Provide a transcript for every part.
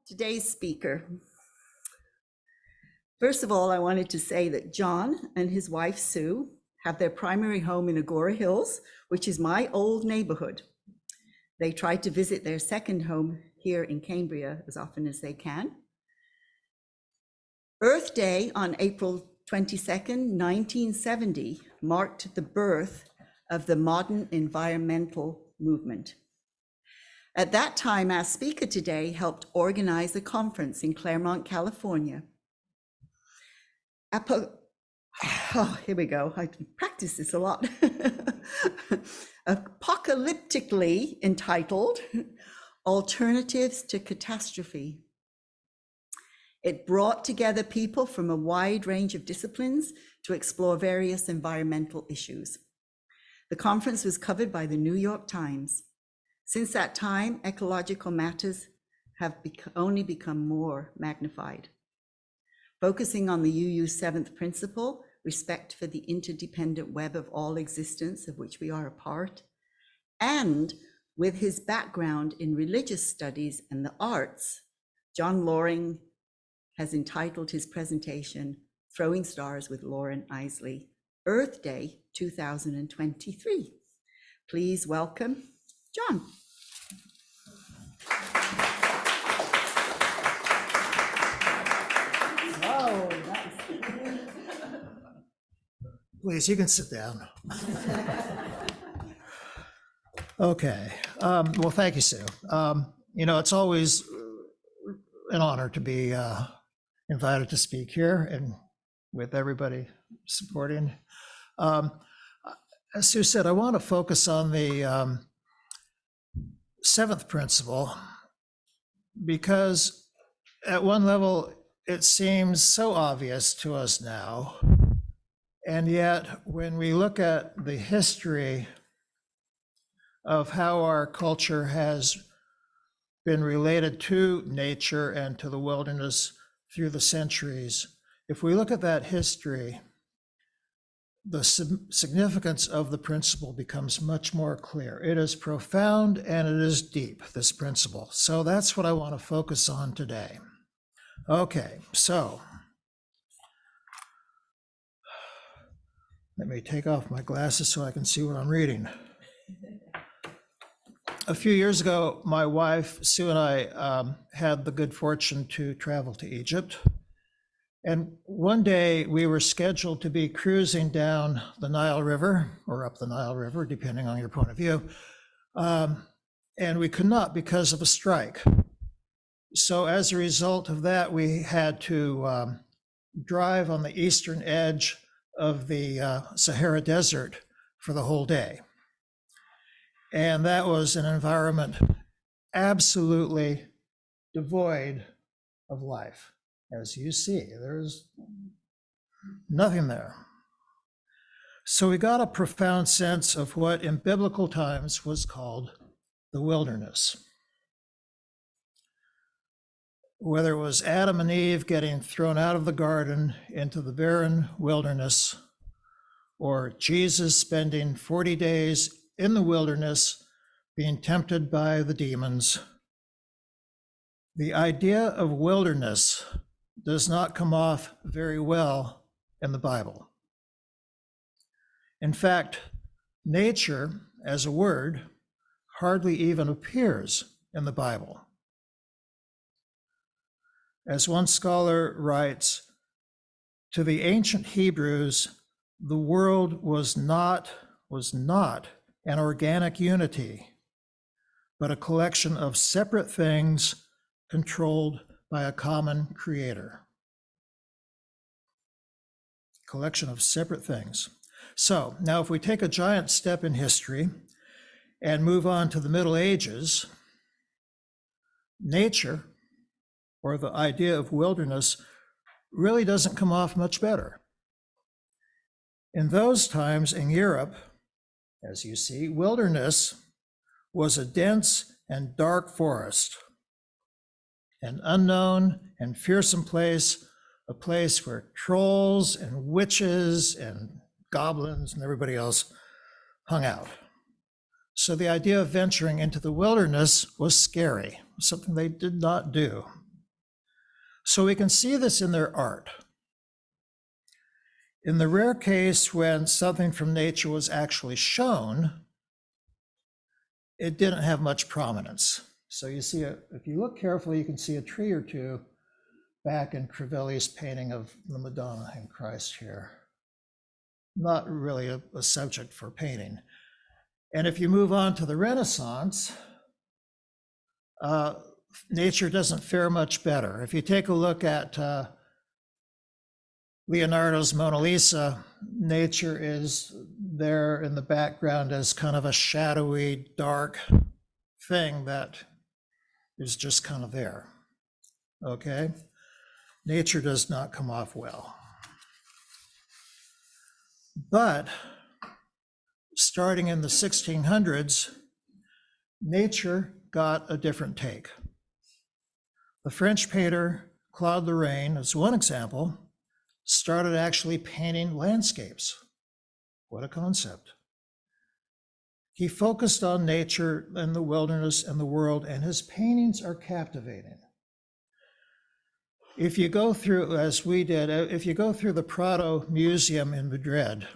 Today's speaker. First of all, I wanted to say that John and his wife Sue have their primary home in Agora Hills, which is my old neighborhood. They try to visit their second home here in Cambria as often as they can. Earth Day on April 22nd, 1970 marked the birth of the modern environmental movement. At that time, our speaker today helped organize a conference in Claremont, California. Here we go. I practice this a lot. Apocalyptically entitled Alternatives to Catastrophe. It brought together people from a wide range of disciplines to explore various environmental issues. The conference was covered by the New York Times. Since that time, ecological matters have only become more magnified. Focusing on the UU's seventh principle, respect for the interdependent web of all existence of which we are a part, and with his background in religious studies and the arts, John Loren has entitled his presentation, Throwing Stars with Loren Eiseley, Earth Day 2023. Please welcome John. Oh, nice. Please, you can sit down. Okay. Well, thank you, Sue. It's always an honor to be invited to speak here and with everybody supporting. As Sue said, I want to focus on the seventh principle because at one level, it seems so obvious to us now. And yet, when we look at the history of how our culture has been related to nature and to the wilderness through the centuries, if we look at that history, the significance of the principle becomes much more clear. It is profound and it is deep, this principle. So that's what I want to focus on today. Okay, so let me take off my glasses so I can see what I'm reading. A few years ago, my wife, Sue, and I had the good fortune to travel to Egypt. And one day we were scheduled to be cruising down the Nile River, or up the Nile River, depending on your point of view. And we could not because of a strike. So as a result of that, we had to drive on the eastern edge of the Sahara Desert for the whole day. And that was an environment absolutely devoid of life. As you see, there's nothing there. So we got a profound sense of what in biblical times was called the wilderness. Whether it was Adam and Eve getting thrown out of the garden into the barren wilderness, or Jesus spending 40 days in the wilderness being tempted by the demons, the idea of wilderness does not come off very well in the Bible. In fact, nature as a word hardly even appears in the Bible. As one scholar writes, to the ancient Hebrews, the world was not an organic unity, but a collection of separate things controlled by a common creator. Collection of separate things. So now if we take a giant step in history and move on to the Middle Ages, nature, or the idea of wilderness, really doesn't come off much better. In those times in Europe, as you see, wilderness was a dense and dark forest, an unknown and fearsome place, a place where trolls and witches and goblins and everybody else hung out. So the idea of venturing into the wilderness was scary, something they did not do. So we can see this in their art. In the rare case when something from nature was actually shown, it didn't have much prominence. So you see, if you look carefully, you can see a tree or two back in Crivelli's painting of the Madonna and Christ here. Not really a subject for painting. And if you move on to the Renaissance, nature doesn't fare much better. If you take a look at Leonardo's Mona Lisa, nature is there in the background as kind of a shadowy, dark thing that is just kind of there, okay? Nature does not come off well. But starting in the 1600s, nature got a different take. The French painter Claude Loren, as one example, started actually painting landscapes. What a concept. He focused on nature and the wilderness and the world, and his paintings are captivating. If you go through, as we did, if you go through the Prado Museum in Madrid,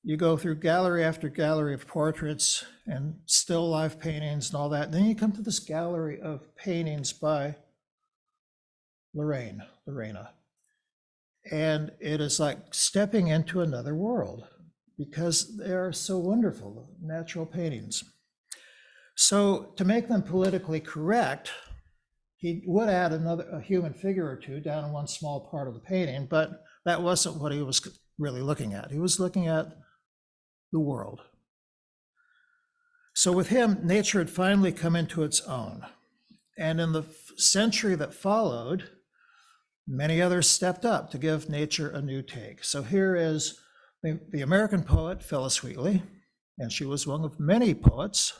you go through gallery after gallery of portraits and still life paintings and all that. Then you come to this gallery of paintings by Lorena. And it is like stepping into another world because they are so wonderful, natural paintings. So to make them politically correct, he would add a human figure or two down in one small part of the painting, but that wasn't what he was really looking at. He was looking at the world. So with him, nature had finally come into its own. And in the century that followed, many others stepped up to give nature a new take. So here is the American poet, Phyllis Wheatley, and she was one of many poets.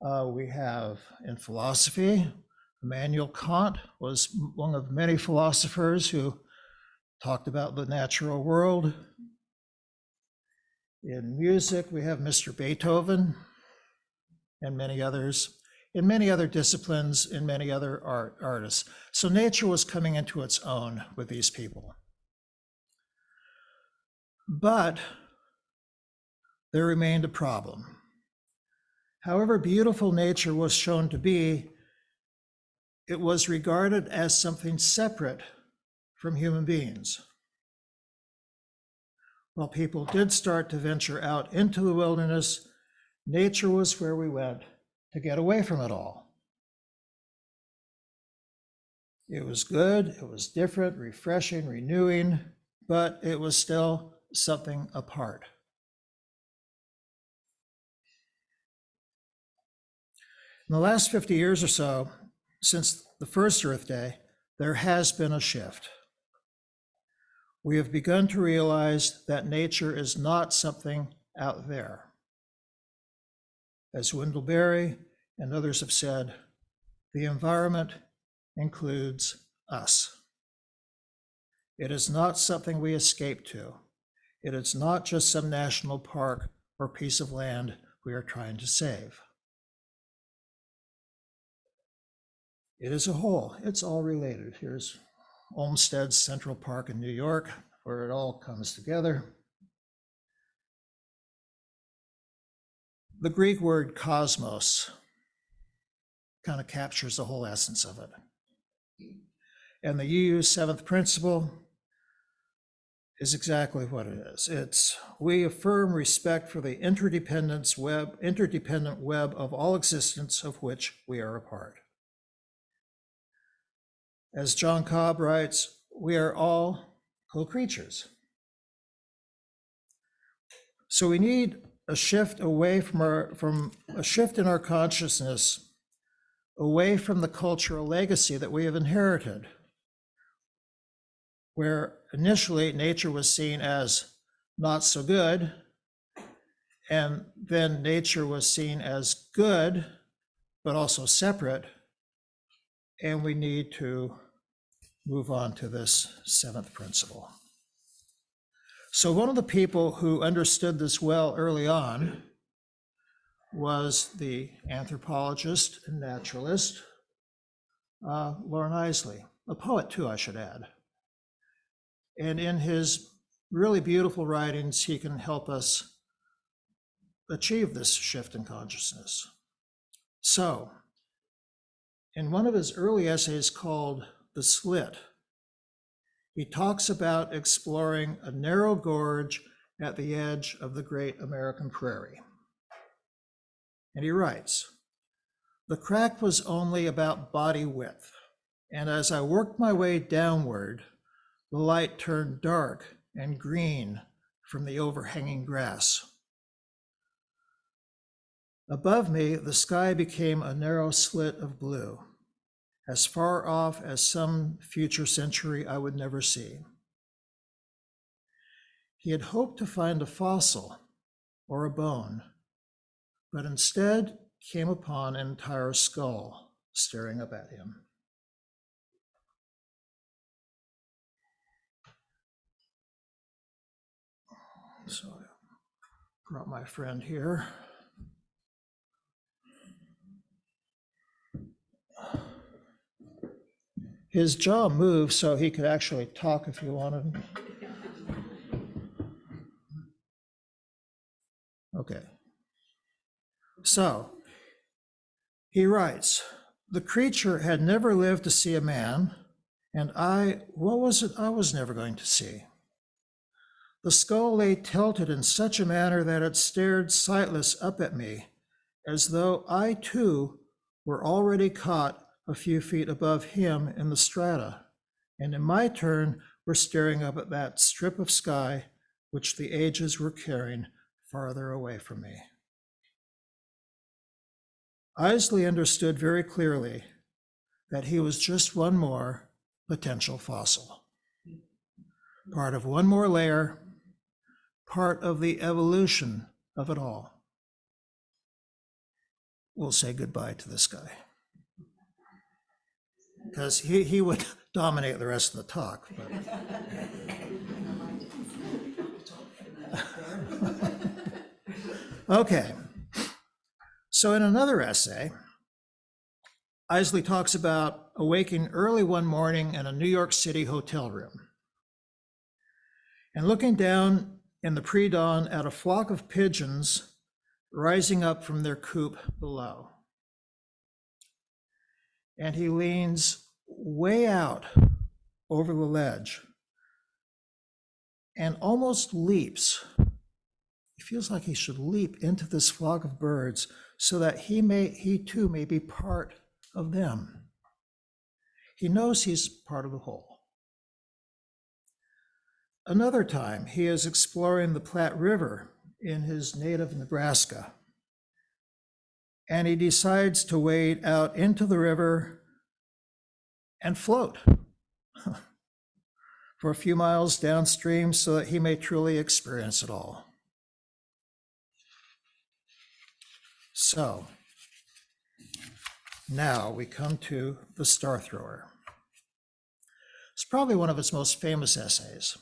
We have in philosophy, Immanuel Kant was one of many philosophers who talked about the natural world. In music, we have Mr. Beethoven and many others. In many other disciplines, in many other artists. So nature was coming into its own with these people. But there remained a problem. However beautiful nature was shown to be, it was regarded as something separate from human beings. While people did start to venture out into the wilderness, nature was where we went to get away from it all. It was good, it was different, refreshing, renewing, but it was still something apart. In the last 50 years or so, since the first Earth Day, there has been a shift. We have begun to realize that nature is not something out there. As Wendell Berry and others have said, the environment includes us. It is not something we escape to. It is not just some national park or piece of land we are trying to save. It is a whole. It's all related. Here's Olmsted Central Park in New York, where it all comes together. The Greek word cosmos kind of captures the whole essence of it. And the UU's seventh principle is exactly what it is. It's, we affirm respect for the interdependent web of all existence of which we are a part. As John Cobb writes, we are all co-creatures. So we need a shift away from a shift in our consciousness, away from the cultural legacy that we have inherited, where initially nature was seen as not so good, and then nature was seen as good, but also separate, and we need to move on to this seventh principle. So one of the people who understood this well early on was the anthropologist and naturalist Loren Eiseley, a poet too, I should add. And in his really beautiful writings, he can help us achieve this shift in consciousness. So, in one of his early essays called The Slit, he talks about exploring a narrow gorge at the edge of the great American prairie. And he writes, "The crack was only about body width, and as I worked my way downward, the light turned dark and green from the overhanging grass. Above me, the sky became a narrow slit of blue, as far off as some future century I would never see." He had hoped to find a fossil or a bone, but instead came upon an entire skull staring up at him. So I brought my friend here. His jaw moved so he could actually talk if he wanted. Okay. So he writes, "The creature had never lived to see a man, and what was it I was never going to see? The skull lay tilted in such a manner that it stared sightless up at me, as though I too were already caught a few feet above him in the strata, and in my turn were staring up at that strip of sky which the ages were carrying farther away from me." Eiseley understood very clearly that he was just one more potential fossil, part of one more layer, part of the evolution of it all. We'll say goodbye to this guy, because he would dominate the rest of the talk. But. Okay. So in another essay, Eiseley talks about awaking early one morning in a New York City hotel room and looking down in the pre-dawn at a flock of pigeons rising up from their coop below. And he leans way out over the ledge and almost leaps. He feels like he should leap into this flock of birds so that he too may be part of them. He knows he's part of the whole. Another time, he is exploring the Platte River in his native Nebraska, and he decides to wade out into the river and float for a few miles downstream so that he may truly experience it all. So now we come to The Star Thrower. It's probably one of his most famous essays.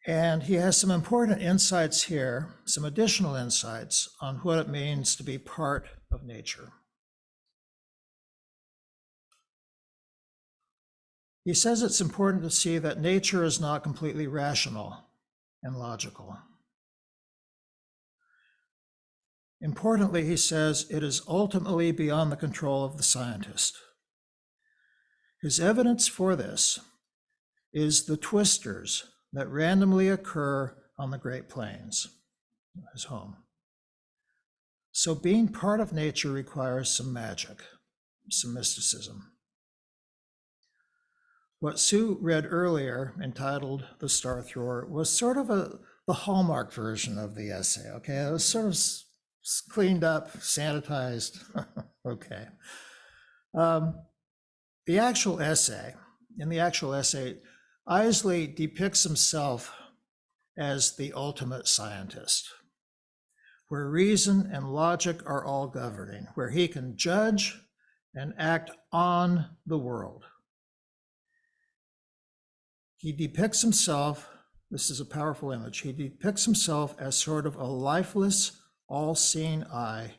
And he has some important insights here, some additional insights on what it means to be part of nature. He says it's important to see that nature is not completely rational and logical. Importantly, he says, it is ultimately beyond the control of the scientist. His evidence for this is the twisters that randomly occur on the Great Plains, his home. So being part of nature requires some magic, some mysticism. What Sue read earlier, entitled The Star Thrower, was sort of the Hallmark version of the essay, okay? It was sort of cleaned up, sanitized, okay. In the actual essay, Eiseley depicts himself as the ultimate scientist, where reason and logic are all governing, where he can judge and act on the world. He depicts himself, this is a powerful image, he depicts himself as sort of a lifeless, all-seeing eye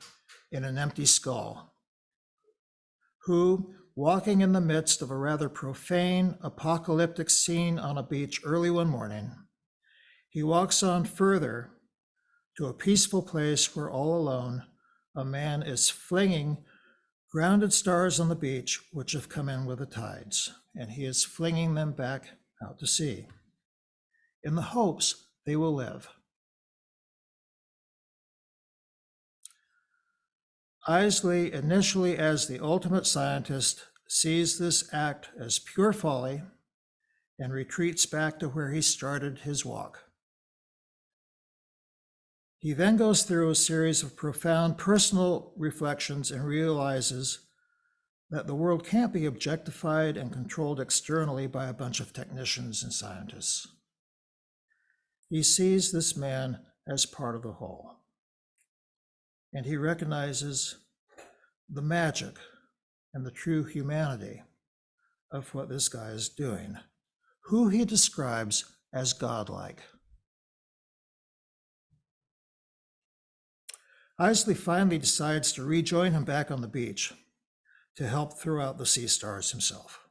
in an empty skull, who, walking in the midst of a rather profane, apocalyptic scene on a beach early one morning, he walks on further to a peaceful place where all alone a man is flinging grounded stars on the beach which have come in with the tides, and he is flinging them back out to sea in the hopes they will live. Eiseley, initially as the ultimate scientist, sees this act as pure folly and retreats back to where he started his walk. He then goes through a series of profound personal reflections and realizes that the world can't be objectified and controlled externally by a bunch of technicians and scientists. He sees this man as part of the whole. And he recognizes the magic and the true humanity of what this guy is doing, who he describes as godlike. Eiseley finally decides to rejoin him back on the beach to help throw out the sea stars himself.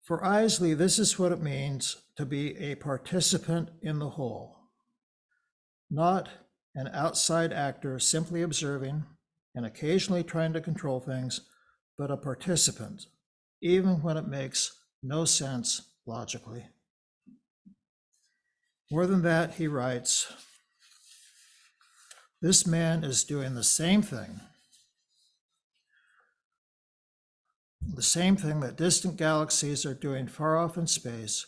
For Eiseley, this is what it means to be a participant in the whole. Not an outside actor simply observing and occasionally trying to control things, but a participant, even when it makes no sense logically. More than that, he writes, this man is doing the same thing that distant galaxies are doing far off in space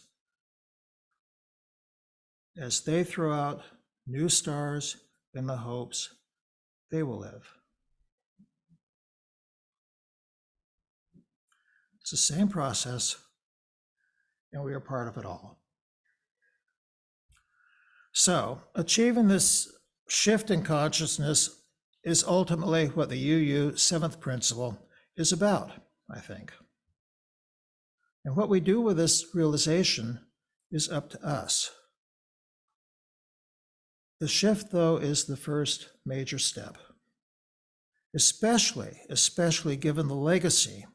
as they throw out new stars in the hopes they will live. It's the same process, and we are part of it all. So, achieving this shift in consciousness is ultimately what the UU seventh principle is about, I think. And what we do with this realization is up to us. The shift, though, is the first major step, especially given the legacy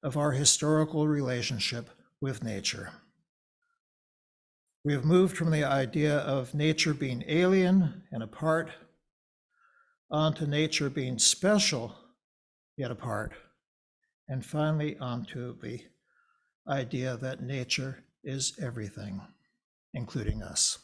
of our historical relationship with nature. We have moved from the idea of nature being alien and apart onto nature being special yet apart, and finally onto the idea that nature is everything, including us.